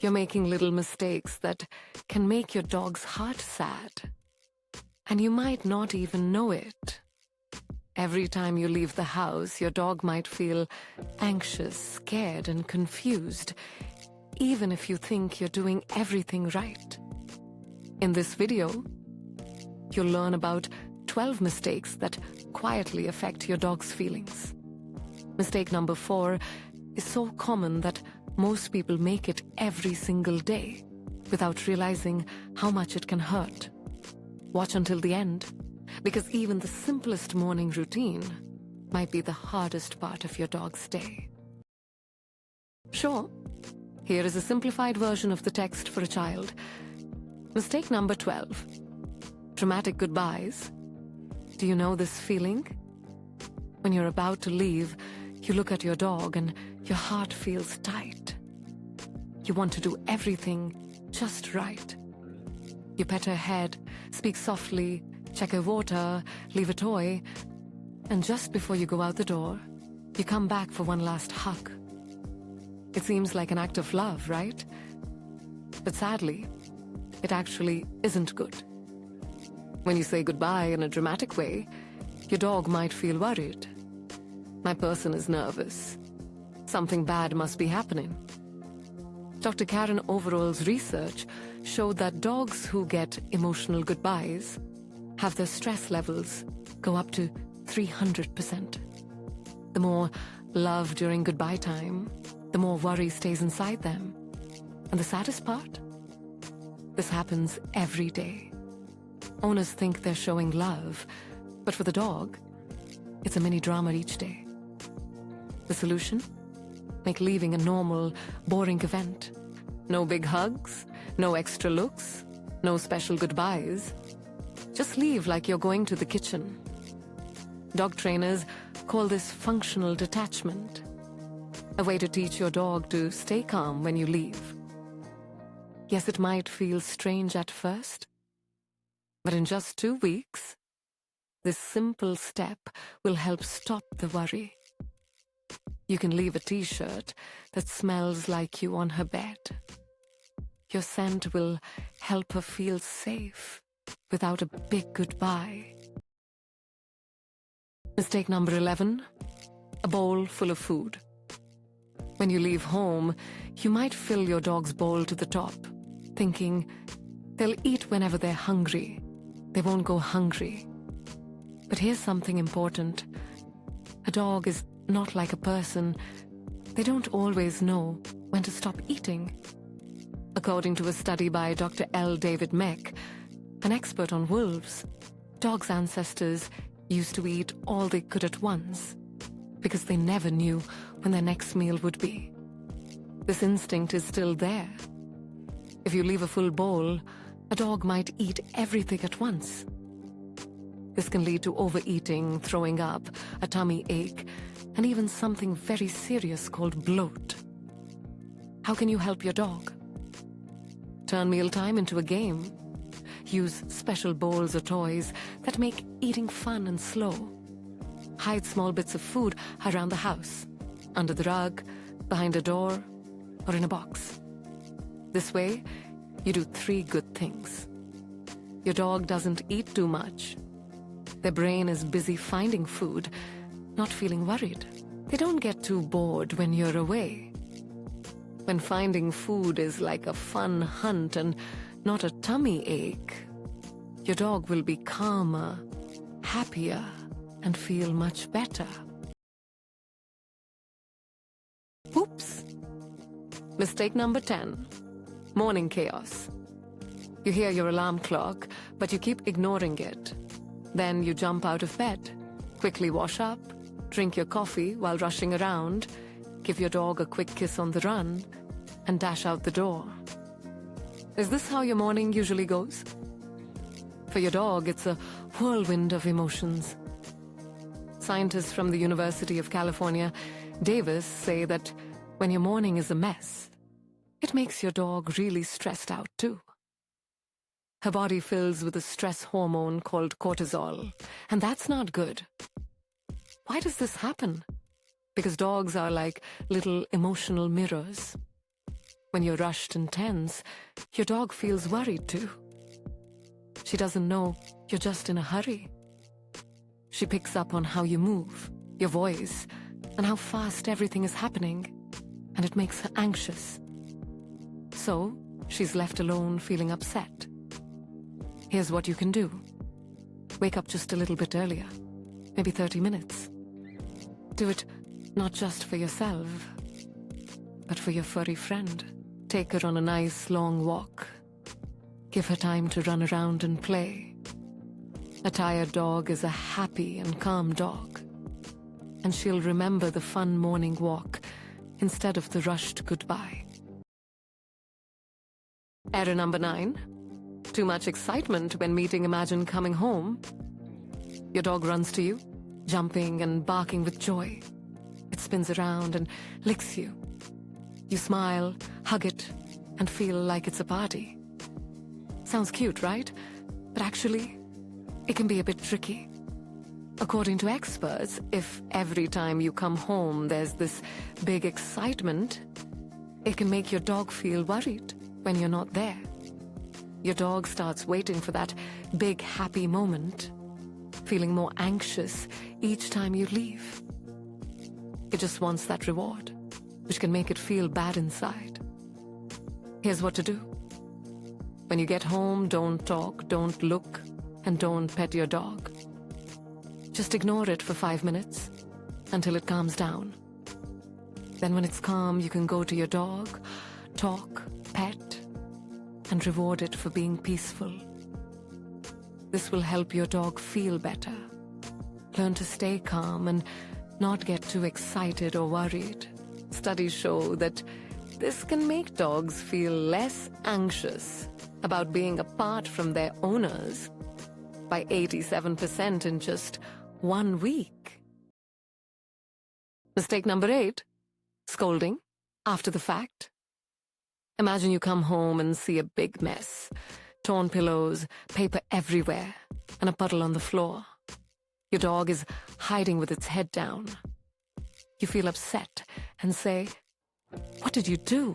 you're making little mistakes that can make your dog's heart sad. And you might not even know it. Every time you leave the house, your dog might feel anxious, scared, and confused, even if you think you're doing everything right. In this video, you'll learn about 12 mistakes that quietly affect your dog's feelings. Mistake number 4 is so common that most people make it every single day without realizing how much it can hurt. Watch until the end, because even the simplest morning routine might be the hardest part of your dog's day. Sure, here is a simplified version of the text for a child. Mistake number 12. Dramatic goodbyes. Do you know this feeling? When you're about to leave, you look at your dog and your heart feels tight. You want to do everything just right. You pet her head, speak softly, check her water, leave a toy, and just before you go out the door, you come back for one last hug. It seems like an act of love, right? But sadly, it actually isn't good. When you say goodbye in a dramatic way, your dog might feel worried. My person is nervous. Something bad must be happening. Dr. Karen Overall's research showed that dogs who get emotional goodbyes have their stress levels go up to 300%. The more love during goodbye time, the more worry stays inside them. And the saddest part? This happens every day. Owners think they're showing love, but for the dog, it's a mini drama each day. The solution? Make leaving a normal, boring event. No big hugs, no extra looks, no special goodbyes. Just leave like you're going to the kitchen. Dog trainers call this functional detachment, a way to teach your dog to stay calm when you leave. Yes, it might feel strange at first, but in just 2 weeks, this simple step will help stop the worry. You can leave a t-shirt that smells like you on her bed. Your scent will help her feel safe without a big goodbye. Mistake number 11, a bowl full of food. When you leave home, you might fill your dog's bowl to the top, thinking they'll eat whenever they're hungry. They won't go hungry. But here's something important. A dog is not like a person. They don't always know when to stop eating. According to a study by Dr. L. David Meck, an expert on wolves, dogs' ancestors used to eat all they could at once because they never knew when their next meal would be. This instinct is still there. If you leave a full bowl, a dog might eat everything at once. This can lead to overeating, throwing up, a tummy ache, and even something very serious called bloat. How can you help your dog? Turn mealtime into a game. Use special bowls or toys that make eating fun and slow. Hide small bits of food around the house, under the rug, behind a door, or in a box. This way, you do 3 good things. Your dog doesn't eat too much. Their brain is busy finding food, not feeling worried. They don't get too bored when you're away. When finding food is like a fun hunt and not a tummy ache, your dog will be calmer, happier, and feel much better. Oops! Mistake number 10. Morning chaos. You hear your alarm clock, but you keep ignoring it. Then you jump out of bed, quickly wash up, drink your coffee while rushing around, give your dog a quick kiss on the run, and dash out the door. Is this how your morning usually goes? For your dog, it's a whirlwind of emotions. Scientists from the University of California, Davis, say that when your morning is a mess, it makes your dog really stressed out too. Her body fills with a stress hormone called cortisol, and that's not good. Why does this happen? Because dogs are like little emotional mirrors. When you're rushed and tense, your dog feels worried too. She doesn't know you're just in a hurry. She picks up on how you move, your voice, and how fast everything is happening, and it makes her anxious. So, she's left alone feeling upset. Here's what you can do. Wake up just a little bit earlier, maybe 30 minutes. Do it not just for yourself, but for your furry friend. Take her on a nice long walk. Give her time to run around and play. A tired dog is a happy and calm dog, and she'll remember the fun morning walk instead of the rushed goodbye. Error number 9. Too much excitement when meeting Imagine coming home. Your dog runs to you, jumping and barking with joy. It spins around and licks you. You smile, hug it, and feel like it's a party. Sounds cute, right? But actually, it can be a bit tricky. According to experts, if every time you come home there's this big excitement, it can make your dog feel worried when you're not there. Your dog starts waiting for that big happy moment, feeling more anxious each time you leave. It just wants that reward, which can make it feel bad inside. Here's what to do. When you get home, don't talk, don't look, and don't pet your dog. Just ignore it for 5 minutes until it calms down. Then when it's calm, you can go to your dog, talk, pet, and reward it for being peaceful. This will help your dog feel better. Learn to stay calm and not get too excited or worried. Studies show that this can make dogs feel less anxious about being apart from their owners by 87% in just 1 week. Mistake number 8, scolding after the fact. Imagine you come home and see a big mess, torn pillows, paper everywhere, and a puddle on the floor. Your dog is hiding with its head down. You feel upset and say, "What did you do?"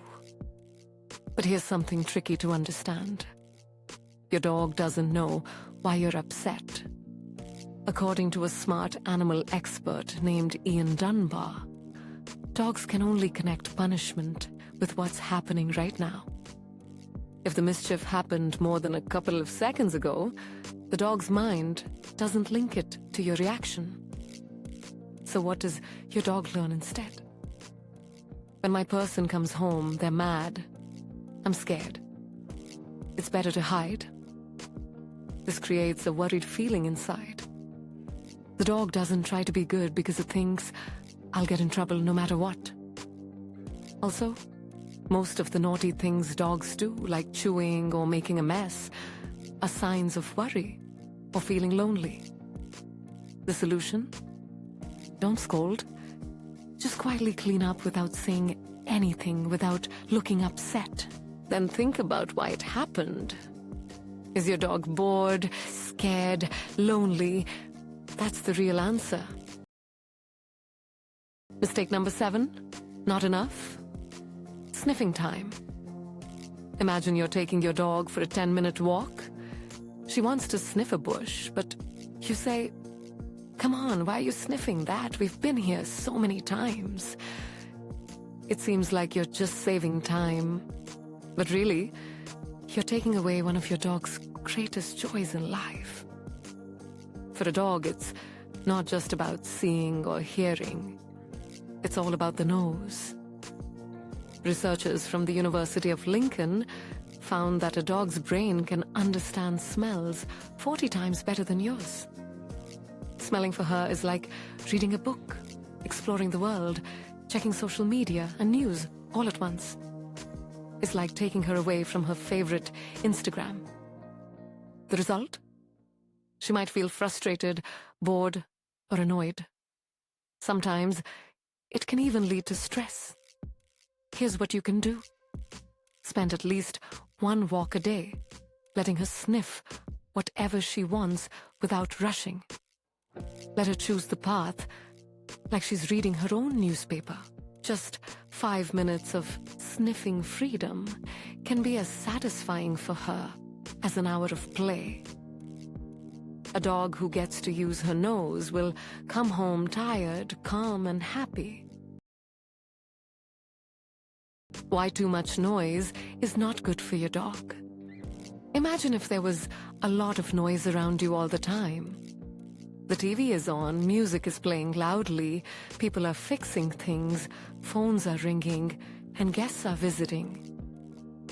But here's something tricky to understand. Your dog doesn't know why you're upset. According to a smart animal expert named Ian Dunbar, dogs can only connect punishment with what's happening right now. If the mischief happened more than a couple of seconds ago, the dog's mind doesn't link it to your reaction. So what does your dog learn instead? When my person comes home, they're mad. I'm scared. It's better to hide. This creates a worried feeling inside. The dog doesn't try to be good because it thinks, "I'll get in trouble no matter what." Also, most of the naughty things dogs do, like chewing or making a mess, are signs of worry or feeling lonely. The solution? Don't scold. Just quietly clean up without saying anything, without looking upset. Then think about why it happened. Is your dog bored, scared, lonely? That's the real answer. Mistake number 7, not enough. Sniffing time. Imagine you're taking your dog for a 10-minute walk. She wants to sniff a bush, but you say, "Come on, why are you sniffing that? We've been here so many times." It seems like you're just saving time, but really, you're taking away one of your dog's greatest joys in life. For a dog, it's not just about seeing or hearing. It's all about the nose. Researchers from the University of Lincoln found that a dog's brain can understand smells 40 times better than yours. Smelling for her is like reading a book, exploring the world, checking social media and news all at once. It's like taking her away from her favorite Instagram. The result? She might feel frustrated, bored, or annoyed. Sometimes it can even lead to stress. Here's what you can do. Spend at least 1 walk a day, letting her sniff whatever she wants without rushing. Let her choose the path like she's reading her own newspaper. Just 5 minutes of sniffing freedom can be as satisfying for her as an hour of play. A dog who gets to use her nose will come home tired, calm, and happy. Why too much noise is not good for your dog. Imagine if there was a lot of noise around you all the time. The TV is on, music is playing loudly, people are fixing things, phones are ringing, and guests are visiting.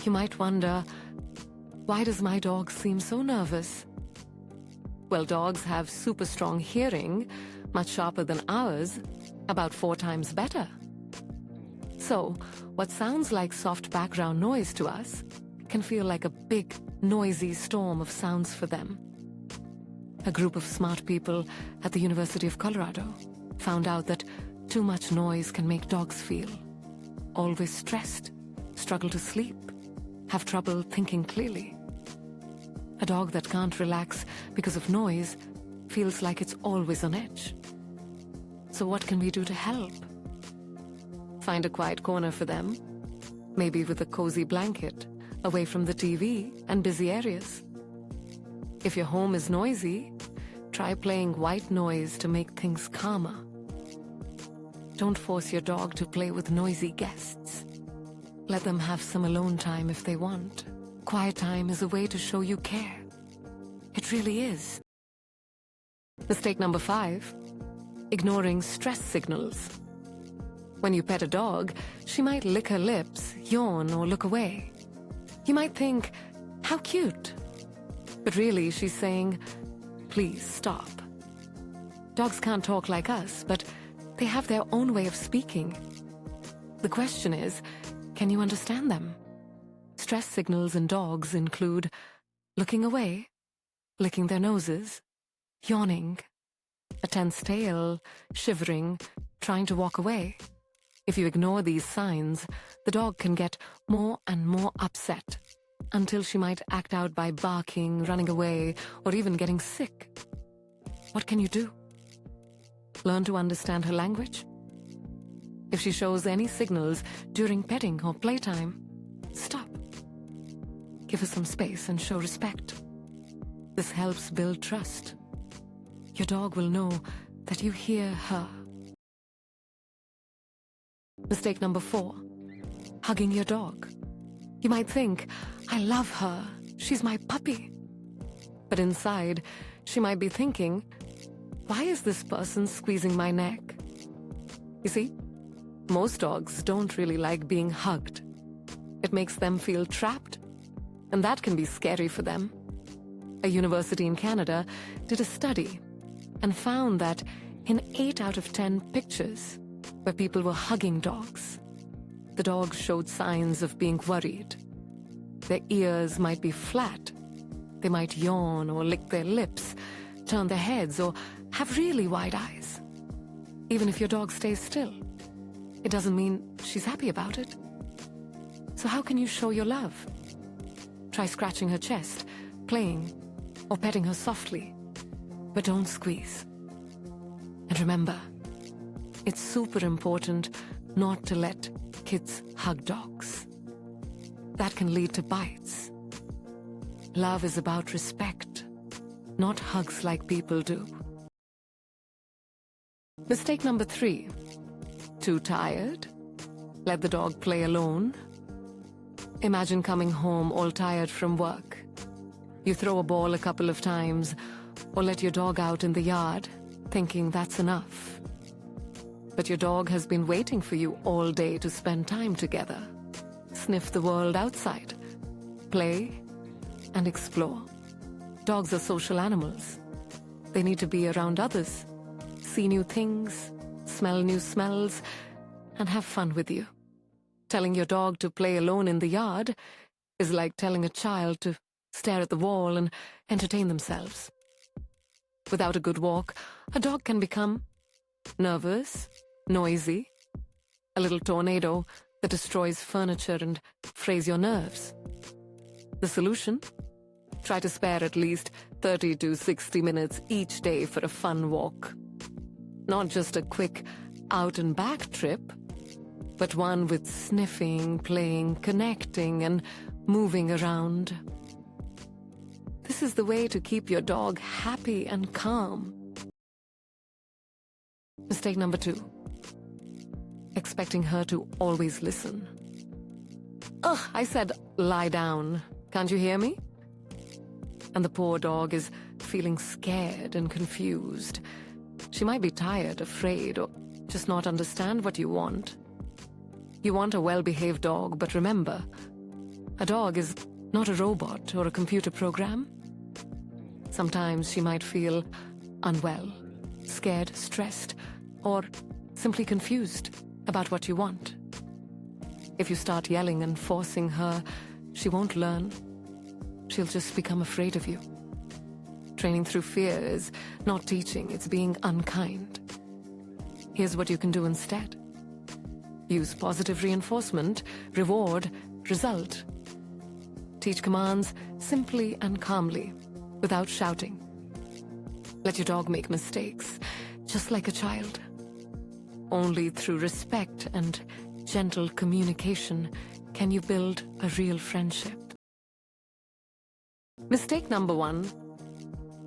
You might wonder, why does my dog seem so nervous? Well, dogs have super strong hearing, much sharper than ours, about 4 times better. So, what sounds like soft background noise to us can feel like a big, noisy storm of sounds for them. A group of smart people at the University of Colorado found out that too much noise can make dogs feel always stressed, struggle to sleep, have trouble thinking clearly. A dog that can't relax because of noise feels like it's always on edge. So what can we do to help? Find a quiet corner for them, maybe with a cozy blanket, away from the TV and busy areas. If your home is noisy, try playing white noise to make things calmer. Don't force your dog to play with noisy guests. Let them have some alone time if they want. Quiet time is a way to show you care. It really is. Mistake number 5, ignoring stress signals. When you pet a dog, she might lick her lips, yawn, or look away. You might think, how cute. But really, she's saying, please stop. Dogs can't talk like us, but they have their own way of speaking. The question is, can you understand them? Stress signals in dogs include looking away, licking their noses, yawning, a tense tail, shivering, trying to walk away. If you ignore these signs, the dog can get more and more upset until she might act out by barking, running away, or even getting sick. What can you do? Learn to understand her language? If she shows any signals during petting or playtime, stop. Give her some space and show respect. This helps build trust. Your dog will know that you hear her. Mistake number 4, hugging your dog. You might think, I love her, she's my puppy. But inside, she might be thinking, why is this person squeezing my neck? You see, most dogs don't really like being hugged. It makes them feel trapped, and that can be scary for them. A university in Canada did a study and found that in 8 out of 10 pictures where people were hugging dogs, the dogs showed signs of being worried. Their ears might be flat. They might yawn or lick their lips, turn their heads, or have really wide eyes. Even if your dog stays still, it doesn't mean she's happy about it. So how can you show your love? Try scratching her chest, playing, or petting her softly. But don't squeeze. And remember, it's super important not to let kids hug dogs. That can lead to bites. Love is about respect, not hugs like people do. Mistake number 3, too tired? Let the dog play alone? Imagine coming home all tired from work. You throw a ball a couple of times or let your dog out in the yard, thinking that's enough. But your dog has been waiting for you all day to spend time together. Sniff the world outside, play, and explore. Dogs are social animals. They need to be around others, see new things, smell new smells, and have fun with you. Telling your dog to play alone in the yard is like telling a child to stare at the wall and entertain themselves. Without a good walk, a dog can become nervous, noisy, a little tornado that destroys furniture and frays your nerves. The solution? Try to spare at least 30 to 60 minutes each day for a fun walk. Not just a quick out and back trip, but one with sniffing, playing, connecting, and moving around. This is the way to keep your dog happy and calm. Mistake number 2. Expecting her to always listen. Ugh, I said lie down. Can't you hear me? And the poor dog is feeling scared and confused. She might be tired, afraid, or just not understand what you want. You want a well-behaved dog, but remember, a dog is not a robot or a computer program. Sometimes she might feel unwell, scared, stressed, or simply confused about what you want. If you start yelling and forcing her, she won't learn. She'll just become afraid of you. Training through fear is not teaching, it's being unkind. Here's what you can do instead. Use positive reinforcement, reward, result. Teach commands simply and calmly, without shouting. Let your dog make mistakes, just like a child. Only through respect and gentle communication can you build a real friendship. Mistake number 1,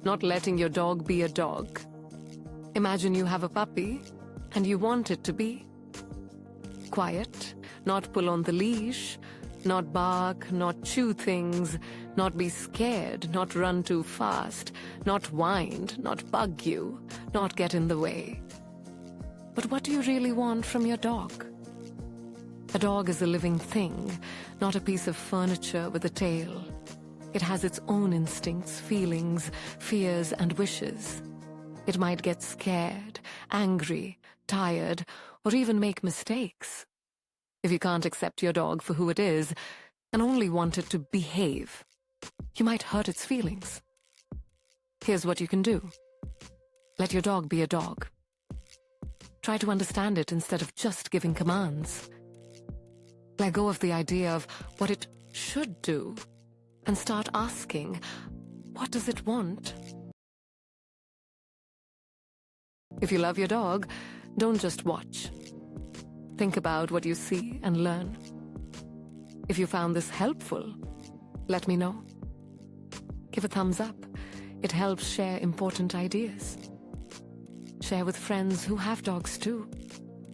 not letting your dog be a dog. Imagine you have a puppy and you want it to be quiet, not pull on the leash, not bark, not chew things, not be scared, not run too fast, not whine, not bug you, not get in the way. But what do you really want from your dog? A dog is a living thing, not a piece of furniture with a tail. It has its own instincts, feelings, fears, and wishes. It might get scared, angry, tired, or even make mistakes. If you can't accept your dog for who it is and only want it to behave, you might hurt its feelings. Here's what you can do. Let your dog be a dog. Try to understand it instead of just giving commands. Let go of the idea of what it should do and start asking, what does it want? If you love your dog, don't just watch. Think about what you see and learn. If you found this helpful, let me know. Give a thumbs up. It helps share important ideas. Share with friends who have dogs too,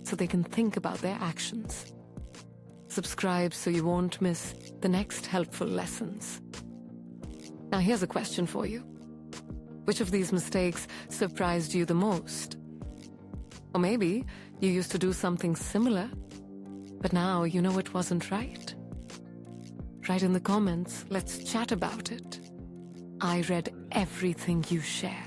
so they can think about their actions. Subscribe so you won't miss the next helpful lessons. Now here's a question for you. Which of these mistakes surprised you the most? Or maybe you used to do something similar, but now you know it wasn't right. Write in the comments, let's chat about it. I read everything you share.